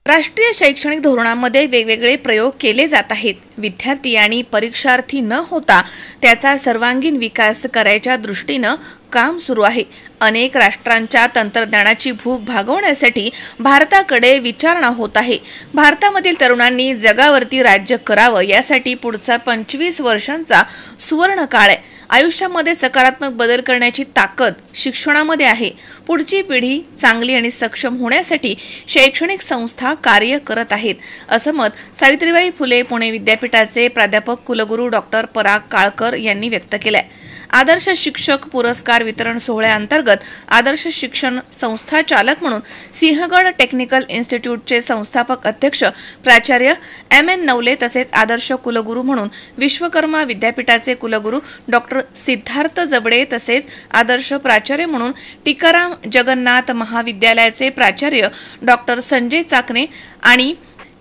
राष्ट्रीय शैक्षणिक धोरणामध्ये वेगवेगळे प्रयोग केले जात आहेत. विद्यार्थी आणि परीक्षार्थी न होता त्याचा सर्वांगीण विकास करायच्या दृष्टीनं काम सुरू आहे. अनेक राष्ट्रांच्या तंत्रज्ञानाची भूक भागवण्यासाठी भारताकडे विचारणा होत आहे. भारतामधील तरुणांनी जगावरती राज्य करावं यासाठी पुढचा 25 वर्षांचा सुवर्ण काळ आहे. आयुष्यामध्ये सकारात्मक बदल करण्याची ताकद शिक्षणामध्ये आहे. पुढची पिढी चांगली आणि सक्षम होण्यासाठी शैक्षणिक संस्था कार्य करत आहेत, असं मत सावित्रीबाई फुले पुणे विद्यापीठाचे प्राध्यापक कुलगुरू डॉक्टर पराग काळकर यांनी व्यक्त केलंय. आदर्श शिक्षक पुरस्कार वितरण सोहळ्याअंतर्गत आदर्श शिक्षण संस्था चालक म्हणून सिंहगड टेक्निकल इन्स्टिट्यूटचे संस्थापक अध्यक्ष प्राचार्य M.N. नवले तसेच आदर्श कुलगुरू म्हणून विश्वकर्मा विद्यापीठाचे कुलगुरू डॉक्टर सिद्धार्थ जबडे तसेच आदर्श प्राचार्य म्हणून टीकाराम जगन्नाथ महाविद्यालयाचे प्राचार्य डॉक्टर संजय चाकणे आणि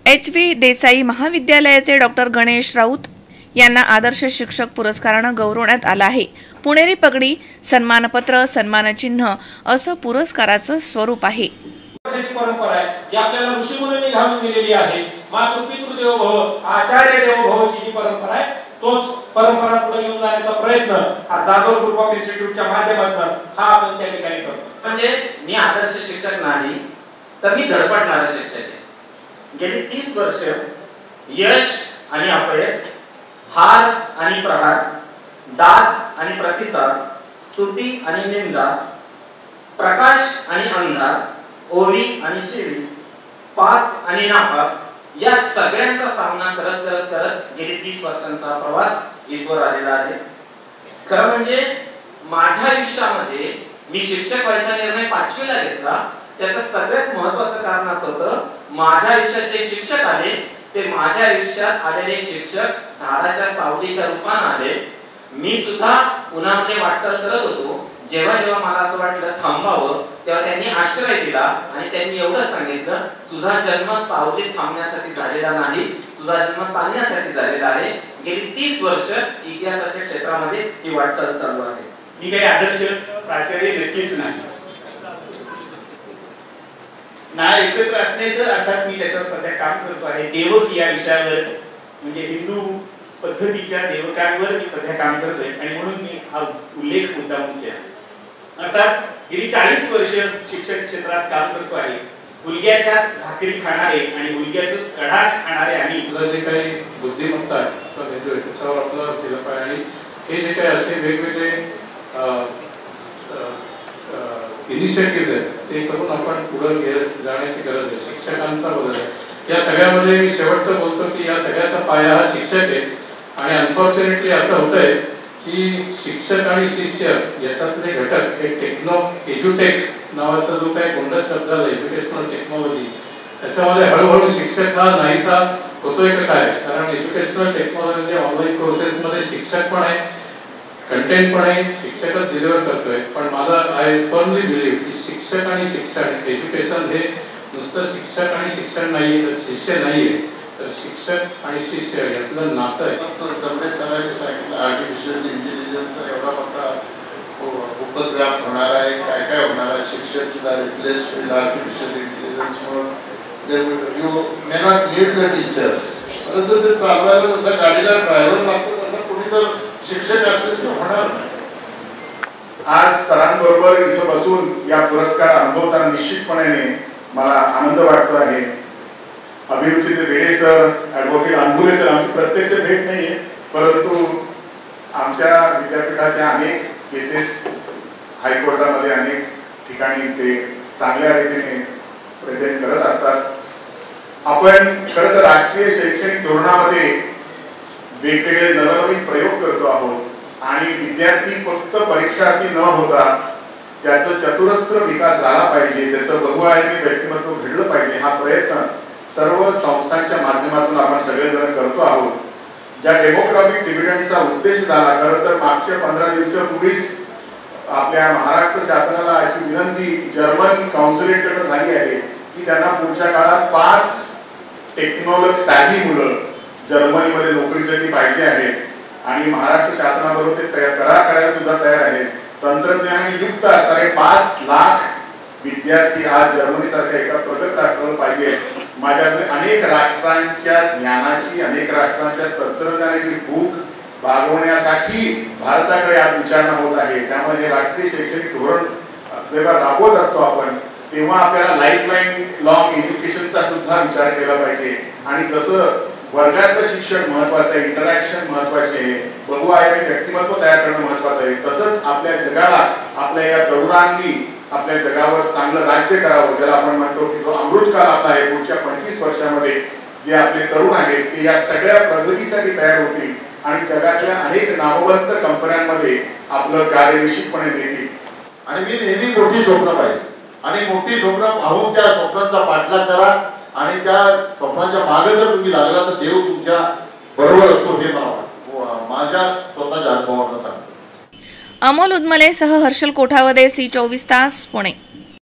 H.V. देसाई महाविद्यालयाचे डॉक्टर गणेश राऊत यांना आदर्श शिक्षक पुरस्कारानं गौरवण्यात आलं आहे. पुणेरी पगडी, सन्मानपत्र, सन्मानचिन्ह असं पुरस्काराचं स्वरूप आहे. परंपरा आहे जी आपल्याला ऋषीमुनींनी घालून दिलेली आहे. मातृपितृ देवो भव, आचार्य देवो भवची जी परंपरा आहे, तोच परंपरा पुढे घेऊन जाण्याचा प्रयत्न हा जाधव ग्रुप ऑफ इन्स्टिट्यूटच्या माध्यमातून हा आपण त्या ठिकाणी करतो. म्हणजे मी आदर्श शिक्षक नाही तर मी धडपडणारा शिक्षक आहे. गेली 30 वर्ष यश आणि अपयश, हार आणि प्रहार, दाद आणि प्रतिसाद, स्तुती आणि निंदा, प्रकाश आणि अंधार, ओवी आणि शिवी, पास आणि नापास या सगळ्यांचा सामना करत करत करत गेली 30 वर्षांचा प्रवास इथवर आलेला आहे. खरं म्हणजे माझ्या आयुष्यामध्ये मी शिक्षक व्हायचा निर्णय 5वीला घेतला. त्याचं सगळ्यात महत्त्वाचं कारण असं होतं, माझ्या आयुष्यात जे शिक्षक आले ते माझ्या आयुष्यात आलेले शिक्षक झाडाच्या सावलीच्या रूपाने आले. मी सुद्धा उन्हामध्ये वाटचाल करत होतो. जेव्हा जेव्हा मला असं वाटलं थांबावं तेव्हा त्यांनी आश्रय दिला आणि त्यांनी एवढं सांगितलं, तुझा जन्म सावलीत थांबण्यासाठी झालेला नाही, तुझा जन्म चालण्यासाठी झालेला आहे. गेली 30 वर्ष इतिहासाच्या क्षेत्रामध्ये ही वाटचाल चालू आहे. मी काही आदर्श प्राचार्य नक्कीच नाही. एकत्र असण्याचं अर्थात मी त्याच्यावर सध्या काम करतो आहे. देवक या विषयावर म्हणजे हिंदू पद्धतीच्या देवकांवर मी सध्या काम करतोय आणि म्हणून मी हा उल्लेख मुद्दामून केला. अर्थात गेली 40 वर्ष शिक्षण क्षेत्रात काम करतो आहे. मुलग्याच्याच भाकरी खाणारे आणि मुलग्याचंच कढा खाणारे आणि तुला जे काही बुद्धिमत्ता आहे त्याच्यावर आपल्याला केलं पाहिजे. आणि हे जे काही असे वेगवेगळे इनिशिएटिव्ह आहेत ते करून आपण पुढे जाण्याची गरज आहे. शिक्षकांचा बदल आहे. या सगळ्यामध्ये मी शेवटचं बोलतो की या सगळ्याचा पाया हा शिक्षक आहे. आणि अनफॉर्च्युनेटली असं होतंय की शिक्षक आणि शिष्य याच्यातले घटक हे एज्युटेक नावाचा जो काही गोंडस शब्द आला, एज्युकेशनल टेक्नॉलॉजी, त्याच्यामध्ये हळूहळू शिक्षक हा नाहीसा होतोय का काय. कारण एज्युकेशनल टेक्नॉलॉजी ऑनलाईन कोर्सेसमध्ये शिक्षक पण आहे, कंटेंट पण आहे, शिक्षकच डिलिव्हर करतोय. पण माझा आय फर्मली बिलीव्ह की शिक्षक आणि शिक्षण, एज्युकेशन हे नुसतं शिक्षक आणि शिक्षण नाहीये, शिष्य नाहीये, तर शिक्षक आणि शिष्य यातलं नातं आहे. आर्टिफिशियल इंटेलिजन्सचा एवढा मोठा उपद्व्याप होणार आहे, काय काय होणार आहे. शिक्षक सुद्धा रिप्लेस होईल आर्टिफिशियल इंटेलिजन्समुळे. You may not need the teachers, परंतु ते चालवायला जसं गाडीला ड्रायव्हर लागतो तसं कोणी जर शिक्षक असेल तर होणार नाही. आज सरांबरोबर इथं बसून या पुरस्कार अनुभवताना निश्चितपणे मला आनंद वाटतो आहे. अभिरुचीचे वेडे सर, ॲडव्होकेट अंबुले सर, आमची प्रत्यक्ष भेट नाहीये, परंतु आमच्या विद्यापीठाच्या अनेक केसेस हायकोर्टामध्ये अनेक ठिकाणी ते चांगल्या रीतीने प्रेझेंट करत असतात. आपण खरं तर राष्ट्रीय शैक्षणिक धोरणामध्ये वेगवेगळे नवनवीन प्रयोग करतो आहोत आणि विद्यार्थी फक्त परीक्षार्थी न होता त्याचं चतुरस्त्र विकास झाला पाहिजे, त्याचं बहुआयामी व्यक्तिमत्व घडलं पाहिजे, हा प्रयत्न सर्व संस्थांच्या माध्यमातून आपण सगळेजण करतो आहोत. ज्या डेमोग्राफिक डिव्हिडंडचा उद्देश झाला, खरं तर मागच्या 15 दिवसापूर्वीच आपल्या महाराष्ट्र शासनाला अशी विनंती जर्मन काउन्सिलेटकडे झाली आहे की त्यांना पुढच्या काळात 5 टेक्नॉलॉजी मुलं जर्मनीमध्ये नोकरीसाठी पाहिजे आहेत आणि महाराष्ट्र शासनाबरोबर ते करार करायला सुद्धा तयार आहेत. तंत्रज्ञानाने युक्त असणारे 5 लाख विद्यार्थी आज जर्मनी सारख्या एका प्रगत राष्ट्राला पाहिजे. माझ्याकडे अनेक राष्ट्रांच्या ज्ञानाची, अनेक राष्ट्रांच्या तंत्रज्ञानाची भूक भागवण्यासाठी भारताकडे आज विचारणा होत आहे. त्यामुळे हे राष्ट्रीय शैक्षणिक धोरण जेव्हा राबवत असतो आपण, तेव्हा आपल्याला लाईफलाईन लॉंग एज्युकेशनचा सुद्धा विचार केला पाहिजे. आणि जसं वर्गातलं शिक्षण महत्वाचं आहे, इंटरॅक्शन महत्वाचे आहे, बहुआयामी व्यक्तिमत्व तयार करणं महत्वाचं आहे, तसंच आपल्या जगाला, आपल्या या तरुणांनी आपल्या जगावर चांगलं राज्य करावं, ज्याला आपण म्हणतो की जो अमृतकाल आपला आहे पुढच्या 25 वर्षामध्ये जे आपले तरुण आहेत ते या सगळ्या प्रगतीसाठी तयार होतील आणि जगातल्या अनेक नामवंत कंपन्यांमध्ये आपलं कार्य निश्चितपणे देतील. आणि मी नेहमी मोठी स्वप्न पाहिजे आणि मोठी स्वप्न पाहून त्या स्वप्नांचा पाठलाग करा आणि त्या स्वप्नांच्या मागे जर तुम्ही लागला तर देव तुमच्या बरोबर असतो हे मला वाटतं. माझ्या स्वतःच्या अनुभवावरून सांगतो. अमोल उदमले सह हर्षल कोठावदे, C24 तास, पुणे.